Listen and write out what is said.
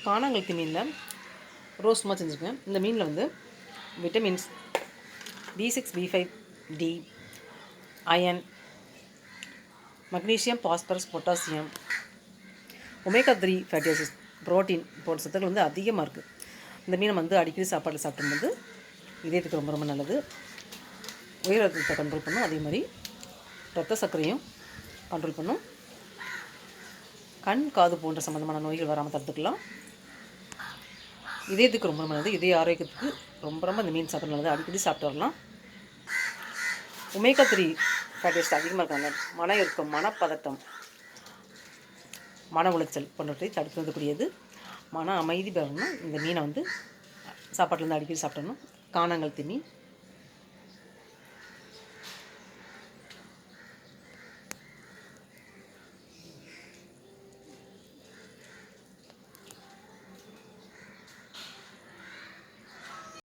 கானாங்கழுத்தி மீனில் ரோஸ்ட்மாக செஞ்சுருக்கேன். இந்த மீனில் வந்து vitamins B6, B5, D, iron, magnesium, phosphorus, potassium, omega 3 fatty acids, protein போன்ற சத்துக்கள் வந்து அதிகமாக இருக்குது. இந்த மீனை வந்து அடிக்கடி சாப்பாட்டில் சாப்பிடும்போது இதயத்துக்கு ரொம்ப ரொம்ப நல்லது. உயர் ரத்தத்தை கண்ட்ரோல் பண்ணும். அதே மாதிரி ரத்த சர்க்கரையும் கண்ட்ரோல் பண்ணும். கண் காது போன்ற சம்மந்தமான நோய்கள் வராமல் தடுத்துக்கலாம். இதயத்துக்கு ரொம்ப நல்லது. இதய ஆரோக்கியத்துக்கு ரொம்ப இந்த மீன் சாப்பிட நல்லது. அடிக்கடி சாப்பிட்டு வரலாம். ஒமேகா 3 ஃபேட்டி ஆசிட்ஸ் அதிகமாக இருக்காங்க. மன இறுக்கம், மனப்பதட்டம், மன உளைச்சல் போன்றவற்றை தடுத்து நிறுத்தக்கூடியது. மன அமைதி பெறணும்னா இந்த மீனை வந்து சாப்பாட்டிலேருந்து அடிக்கடி சாப்பிடணும். கானாங்கழுத்தி மீன்